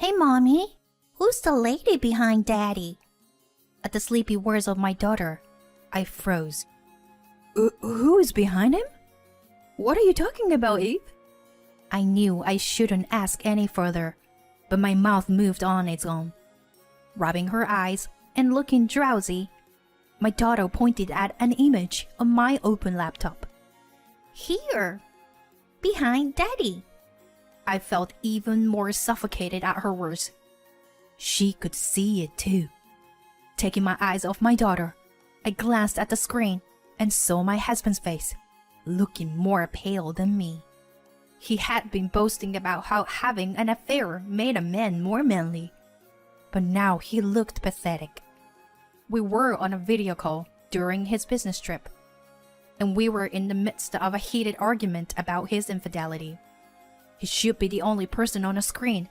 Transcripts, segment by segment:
Hey, Mommy, who's the lady behind Daddy? At the sleepy words of my daughter, I froze. Who is behind him? What are you talking about, Eve? I knew I shouldn't ask any further, but my mouth moved on its own. Rubbing her eyes and looking drowsy, my daughter pointed at an image on my open laptop. Here, behind Daddy. I felt even more suffocated at her words. She could see it too. Taking my eyes off my daughter, I glanced at the screen and saw my husband's face, looking more pale than me. He had been boasting about how having an affair made a man more manly, but now he looked pathetic. We were on a video call during his business trip, and we were in the midst of a heated argument about his infidelity. He should be the only person on the screen,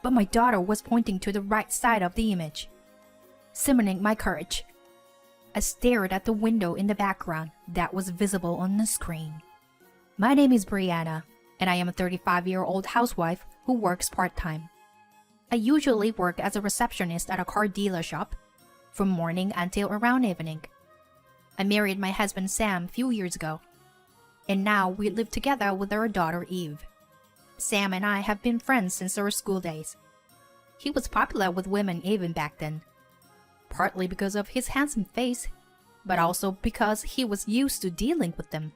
but my daughter was pointing to the right side of the image. Summoning my courage, I stared at the window in the background that was visible on the screen. My name is Brianna, and I am a 35-year-old housewife who works part-time. I usually work as a receptionist at a car dealership from morning until around evening. I married my husband Sam a few years ago, and now we live together with our daughter Eve. Sam and I have been friends since our school days. He was popular with women even back then, partly because of his handsome face, but also because he was used to dealing with them.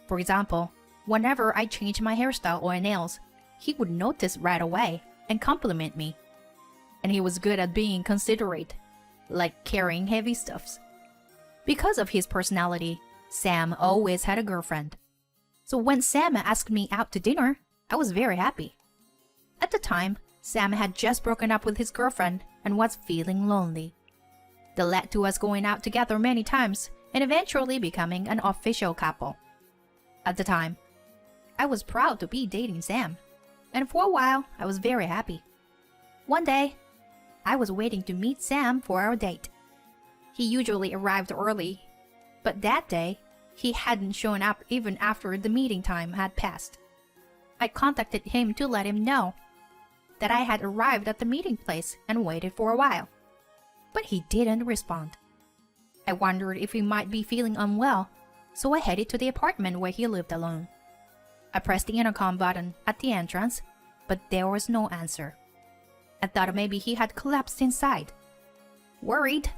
For example, whenever I changed my hairstyle or nails, he would notice right away and compliment me. And he was good at being considerate, like carrying heavy stuffs. Because of his personality, Sam always had a girlfriend. So when Sam asked me out to dinner, I was very happy. At the time, Sam had just broken up with his girlfriend and was feeling lonely. That led to us going out together many times and eventually becoming an official couple. At the time, I was proud to be dating Sam, and for a while, I was very happy. One day, I was waiting to meet Sam for our date. He usually arrived early, but that day, he hadn't shown up even after the meeting time had passed. I contacted him to let him know that I had arrived at the meeting place and waited for a while, but he didn't respond. I wondered if he might be feeling unwell, so I headed to the apartment where he lived alone. I pressed the intercom button at the entrance, but there was no answer. I thought maybe he had collapsed inside. Worried,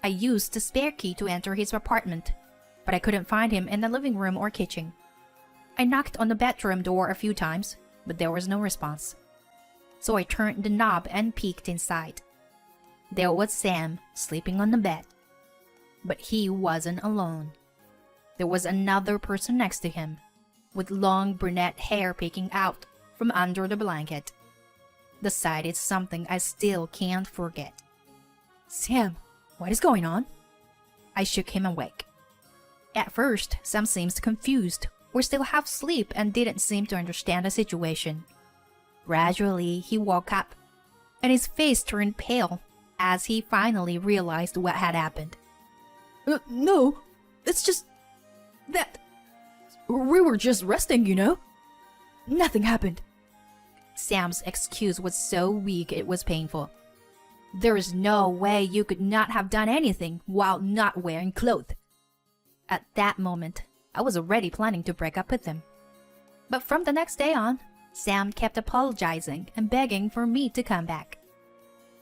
I used the spare key to enter his apartment, but I couldn't find him in the living room or kitchen. I knocked on the bedroom door a few times, but there was no response. So I turned the knob and peeked inside. There was Sam sleeping on the bed. But he wasn't alone. There was another person next to him, with long brunette hair peeking out from under the blanket. The sight is something I still can't forget. Sam, what is going on? I shook him awake. At first, Sam seemed confused or still half asleep and didn't seem to understand the situation. Gradually, he woke up, and his face turned pale as he finally realized what had happened. No, it's just that we were just resting, you know? Nothing happened. Sam's excuse was so weak it was painful. There is no way you could not have done anything while not wearing clothes. At that moment, I was already planning to break up with him. But from the next day on, Sam kept apologizing and begging for me to come back.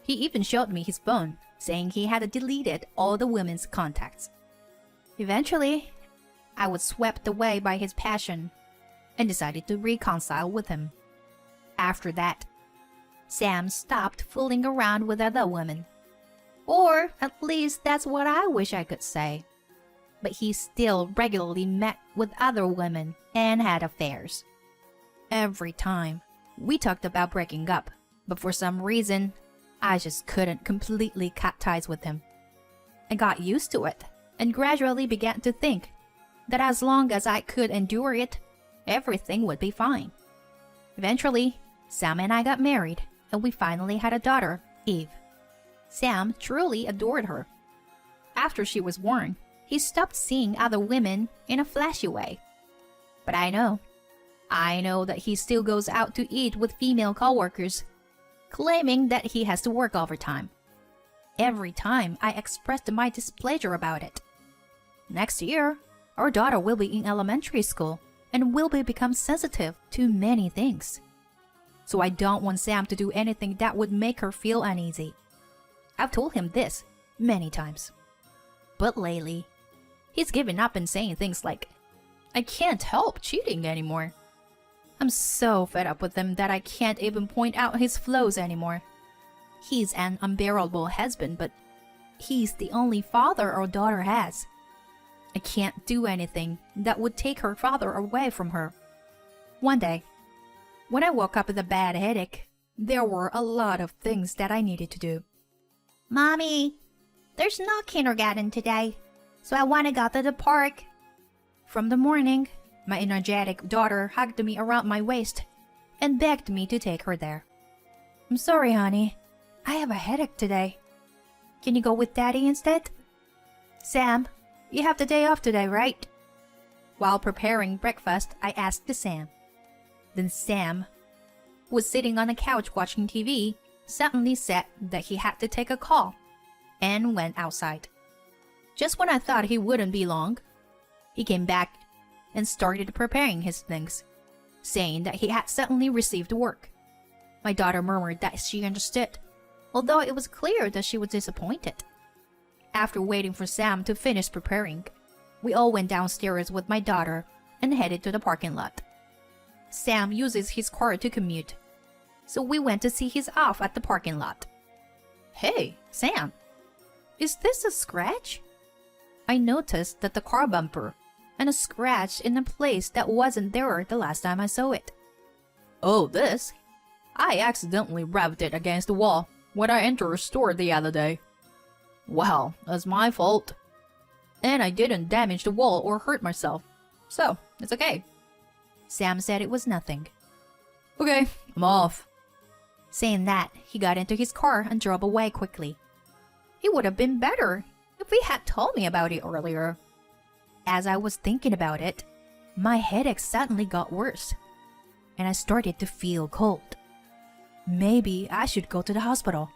He even showed me his phone, saying he had deleted all the women's contacts. Eventually, I was swept away by his passion and decided to reconcile with him. After that, Sam stopped fooling around with other women. Or at least that's what I wish I could say. But he still regularly met with other women and had affairs. Every time, we talked about breaking up, but for some reason, I just couldn't completely cut ties with him. I got used to it and gradually began to think that as long as I could endure it, everything would be fine. Eventually, Sam and I got married, and we finally had a daughter, Eve. Sam truly adored her. After she was born, he stopped seeing other women in a flashy way. But I know that he still goes out to eat with female coworkers, claiming that he has to work overtime. Every time I expressed my displeasure about it. Next year, our daughter will be in elementary school and will become sensitive to many things. So I don't want Sam to do anything that would make her feel uneasy. I've told him this many times. But lately, he's given up and saying things like, I can't help cheating anymore. I'm so fed up with him that I can't even point out his flaws anymore. He's an unbearable husband, but he's the only father our daughter has. I can't do anything that would take her father away from her. One day, when I woke up with a bad headache, there were a lot of things that I needed to do. Mommy, there's no kindergarten today, so I want to go to the park. From the morning, my energetic daughter hugged me around my waist and begged me to take her there. I'm sorry, honey. I have a headache today. Can you go with Daddy instead? Sam, you have the day off today, right? While preparing breakfast, I asked Sam. Then Sam, who was sitting on the couch watching TV, suddenly said that he had to take a call and went outside. Just when I thought he wouldn't be long, he came back and started preparing his things, saying that he had suddenly received work. My daughter murmured that she understood, although it was clear that she was disappointed. After waiting for Sam to finish preparing, we all went downstairs with my daughter and headed to the parking lot. Sam uses his car to commute, so we went to see his off at the parking lot. Hey, Sam, is this a scratch? I noticed that the car bumper and a scratch in a place that wasn't there the last time I saw it. Oh, this? I accidentally rubbed it against the wall when I entered a store the other day. Well, that's my fault. And I didn't damage the wall or hurt myself, so it's okay. Sam said it was nothing. Okay, I'm off. Saying that, he got into his car and drove away quickly. It would have been better if he had told me about it earlier. As I was thinking about it, my headache suddenly got worse, and I started to feel cold. Maybe I should go to the hospital.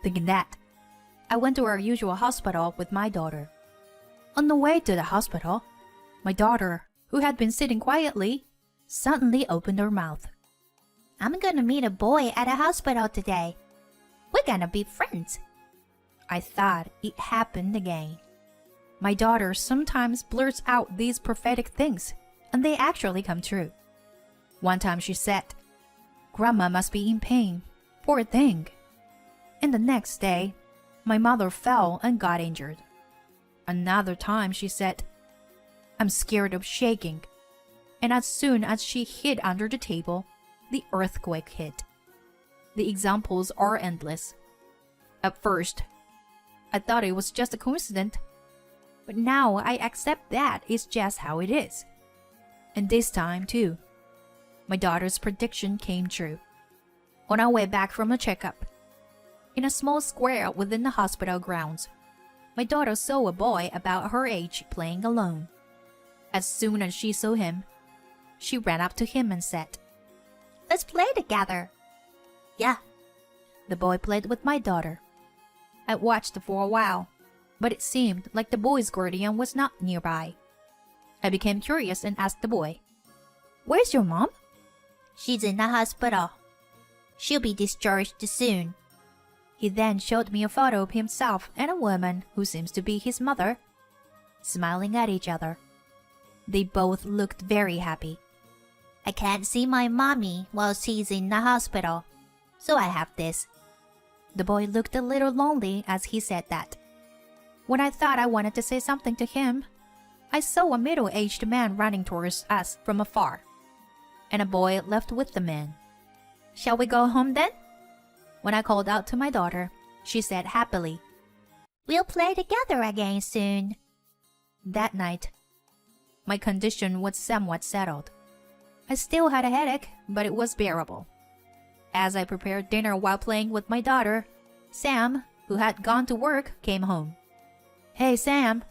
Thinking that, I went to our usual hospital with my daughter. On the way to the hospital, my daughter, who had been sitting quietly, suddenly opened her mouth. I'm gonna meet a boy at a hospital today. We're gonna be friends. I thought it happened again. My daughter sometimes blurts out these prophetic things, and they actually come true. One time she said, Grandma must be in pain, poor thing. And the next day, my mother fell and got injured. Another time she said, I'm scared of shaking. And as soon as she hid under the table, the earthquake hit. The examples are endless. At first, I thought it was just a coincidence, but now I accept that it's just how it is. And this time, too, my daughter's prediction came true. On our way back from a checkup, in a small square within the hospital grounds, my daughter saw a boy about her age playing alone. As soon as she saw him, she ran up to him and said, Let's play together. Yeah. The boy played with my daughter. I watched for a while, but it seemed like the boy's guardian was not nearby. I became curious and asked the boy, Where's your mom? She's in the hospital. She'll be discharged soon. He then showed me a photo of himself and a woman who seems to be his mother, smiling at each other. They both looked very happy. I can't see my mommy while she's in the hospital, so I have this. The boy looked a little lonely as he said that. When I thought I wanted to say something to him, I saw a middle-aged man running towards us from afar, and a boy left with the man. Shall we go home then? When I called out to my daughter, she said happily, We'll play together again soon. That night, my condition was somewhat settled. I still had a headache, but it was bearable. As I prepared dinner while playing with my daughter, Sam, who had gone to work, came home. Hey Sam,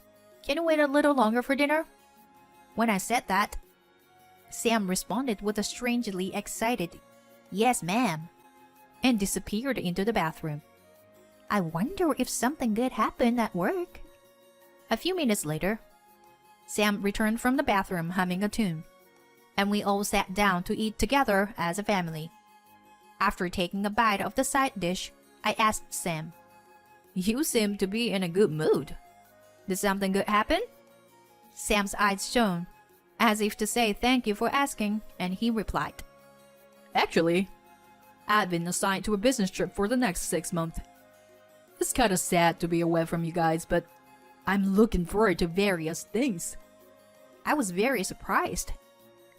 can you wait a little longer for dinner? When I said that, Sam responded with a strangely excited, Yes, ma'am. and disappeared into the bathroom. I wonder if something good happened at work. A few minutes later, Sam returned from the bathroom humming a tune, and we all sat down to eat together as a family. After taking a bite of the side dish, I asked Sam, "You seem to be in a good mood. Did something good happen?" Sam's eyes shone, as if to say thank you for asking, and he replied, Actually, I've been assigned to a business trip for the next 6 months. It's kinda sad to be away from you guys, but I'm looking forward to various things. I was very surprised,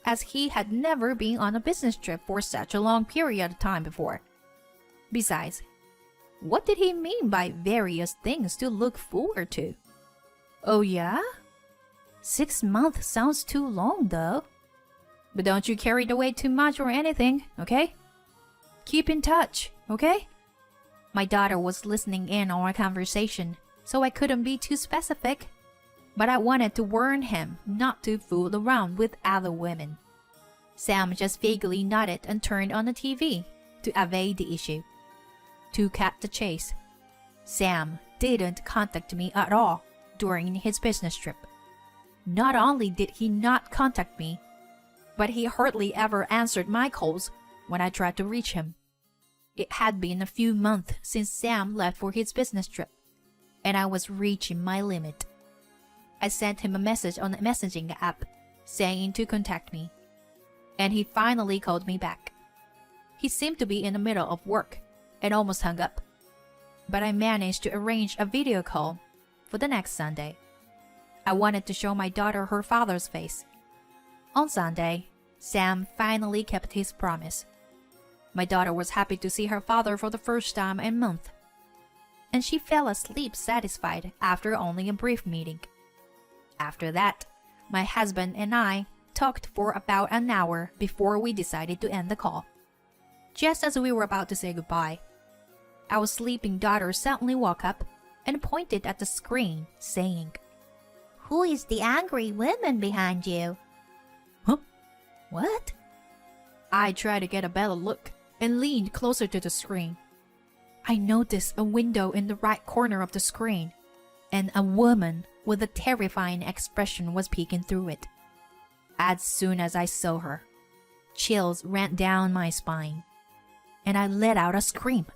as he had never been on a business trip for such a long period of time before. Besides, what did he mean by various things to look forward to? Oh yeah? 6 months sounds too long though. But don't you carry it away too much or anything, okay? Keep in touch, okay? My daughter was listening in on our conversation, so I couldn't be too specific. But I wanted to warn him not to fool around with other women. Sam just vaguely nodded and turned on the TV to evade the issue. To cut the chase, Sam didn't contact me at all during his business trip. Not only did he not contact me, but he hardly ever answered my calls when I tried to reach him. It had been a few months since Sam left for his business trip, and I was reaching my limit. I sent him a message on the messaging app saying to contact me, and he finally called me back. He seemed to be in the middle of work and almost hung up, but I managed to arrange a video call for the next Sunday. I wanted to show my daughter her father's face. On Sunday, Sam finally kept his promise. My daughter was happy to see her father for the first time in a month, and she fell asleep satisfied after only a brief meeting. After that, my husband and I talked for about an hour before we decided to end the call. Just as we were about to say goodbye, our sleeping daughter suddenly woke up and pointed at the screen, saying, Who is the angry woman behind you? Huh? "What?" I tried to get a better look and leaned closer to the screen. I noticed a window in the right corner of the screen, and a woman with a terrifying expression was peeking through it. As soon as I saw her, chills ran down my spine, and I let out a scream.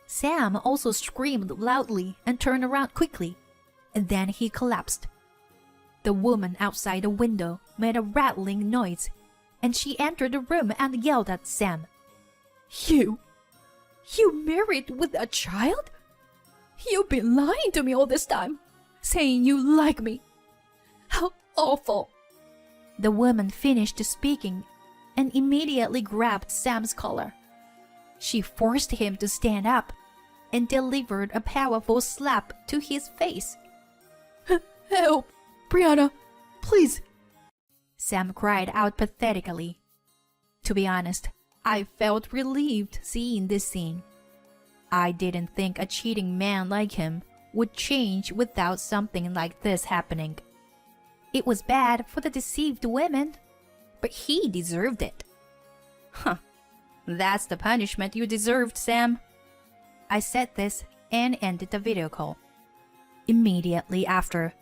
Sam also screamed loudly and turned around quickly, and then he collapsed. The woman outside the window made a rattling noise, and she entered the room and yelled at Sam. You married with a child? You've been lying to me all this time, saying you like me. How awful. The woman finished speaking and immediately grabbed Sam's collar. She forced him to stand up and delivered a powerful slap to his face. Help, Brianna, please. Sam cried out pathetically. To be honest, I felt relieved seeing this scene. I didn't think a cheating man like him would change without something like this happening. It was bad for the deceived women, but he deserved it. Huh. That's the punishment you deserved, Sam. I said this and ended the video call. Immediately after,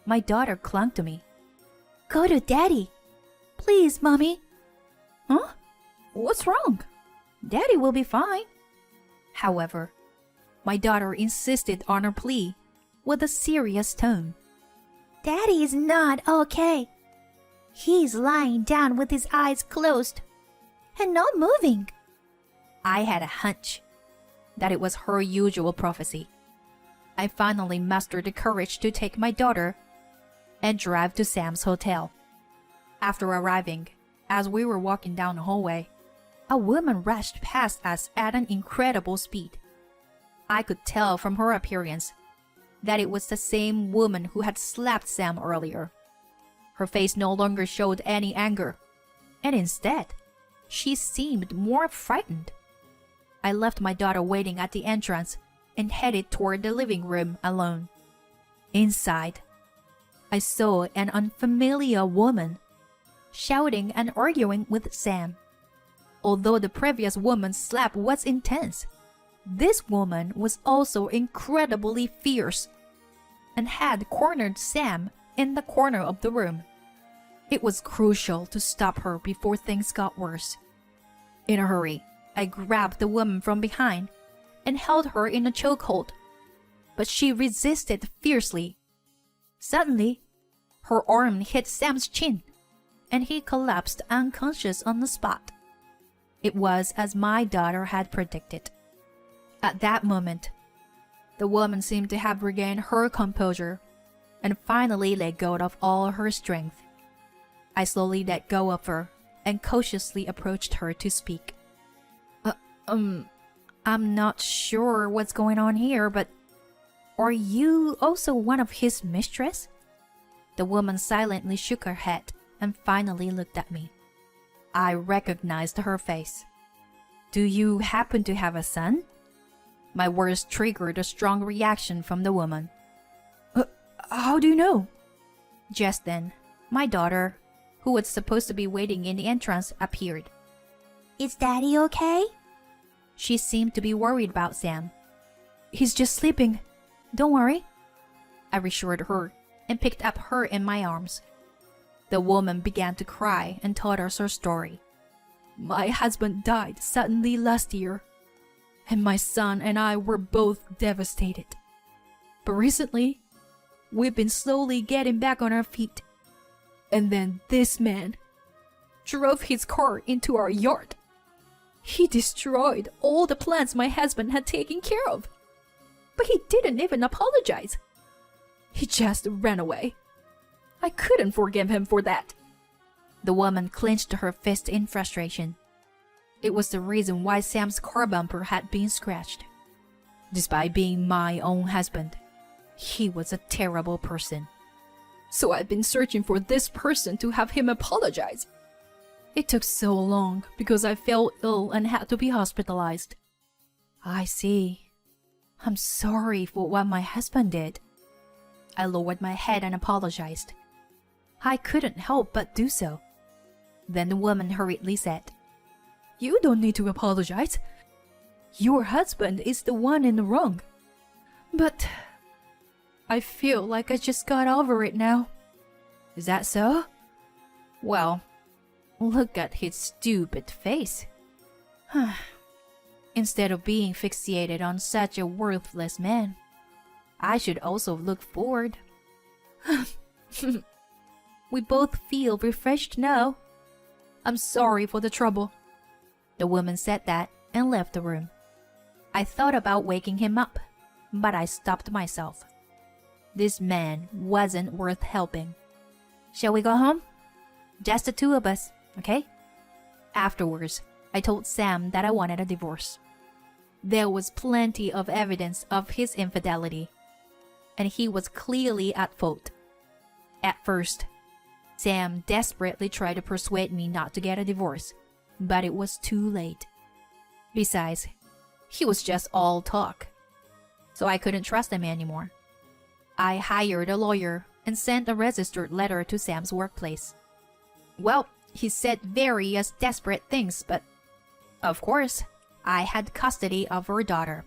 my daughter clung to me. Go to Daddy. Please, Mommy. Huh? What's wrong? Daddy will be fine. However, my daughter insisted on her plea with a serious tone. Daddy is not okay. He's lying down with his eyes closed and not moving. I had a hunch that it was her usual prophecy. I finally mustered the courage to take my daughter and drive to Sam's hotel. After arriving, as we were walking down the hallway, a woman rushed past us at an incredible speed. I could tell from her appearance that it was the same woman who had slapped Sam earlier. Her face no longer showed any anger, and instead, she seemed more frightened. I left my daughter waiting at the entrance and headed toward the living room alone. Inside, I saw an unfamiliar woman shouting and arguing with Sam. although the previous woman's slap was intense, this woman was also incredibly fierce and had cornered Sam in the corner of the room. It was crucial to stop her before things got worse. In a hurry, I grabbed the woman from behind and held her in a chokehold, but she resisted fiercely. Suddenly, her arm hit Sam's chin, and he collapsed unconscious on the spot. It was as my daughter had predicted. At that moment, the woman seemed to have regained her composure and finally let go of all her strength. I slowly let go of her and cautiously approached her to speak. I'm not sure what's going on here, but are you also one of his mistress? The woman silently shook her head and finally looked at me. I recognized her face. Do you happen to have a son? My words triggered a strong reaction from the woman. How do you know? Just then, my daughter, who was supposed to be waiting in the entrance, appeared. Is Daddy okay? She seemed to be worried about Sam. He's just sleeping. Don't worry. I reassured her and picked up her in my arms. The woman began to cry and told us her story. My husband died suddenly last year, and my son and I were both devastated. But recently, we've been slowly getting back on our feet. And then this man drove his car into our yard. He destroyed all the plants my husband had taken care of. But he didn't even apologize. He just ran away. I couldn't forgive him for that. The woman clenched her fist in frustration. It was the reason why Sam's car bumper had been scratched. Despite being my own husband, he was a terrible person. So I've been searching for this person to have him apologize. It took so long because I fell ill and had to be hospitalized. I see. I'm sorry for what my husband did. I lowered my head and apologized. I couldn't help but do so. Then the woman hurriedly said, You don't need to apologize. Your husband is the one in the wrong. But I feel like I just got over it now. Is that so? Well, look at his stupid face. Instead of being fixated on such a worthless man, I should also look forward. We both feel refreshed now. I'm sorry for the trouble. The woman said that and left the room. I thought about waking him up, but I stopped myself. This man wasn't worth helping. Shall we go home? Just the two of us, okay? Afterwards, I told Sam that I wanted a divorce. There was plenty of evidence of his infidelity, and he was clearly at fault. At first, Sam desperately tried to persuade me not to get a divorce, but it was too late. Besides, he was just all talk, so I couldn't trust him anymore. I hired a lawyer and sent a registered letter to Sam's workplace. Well, he said various desperate things, but of course, I had custody of her daughter.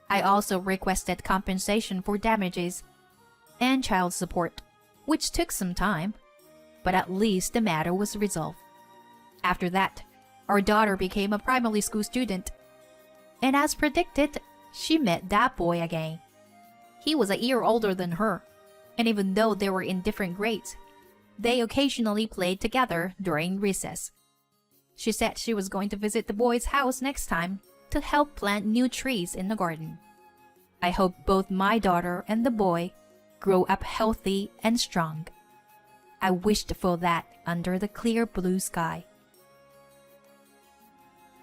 I also requested compensation for damages and child support, which took some time, but at least the matter was resolved. After that, our daughter became a primary school student, and as predicted, she met that boy again. He was a year older than her, and even though they were in different grades, they occasionally played together during recess. She said she was going to visit the boy's house next time to help plant new trees in the garden. I hope both my daughter and the boy grow up healthy and strong. I wished for that under the clear blue sky.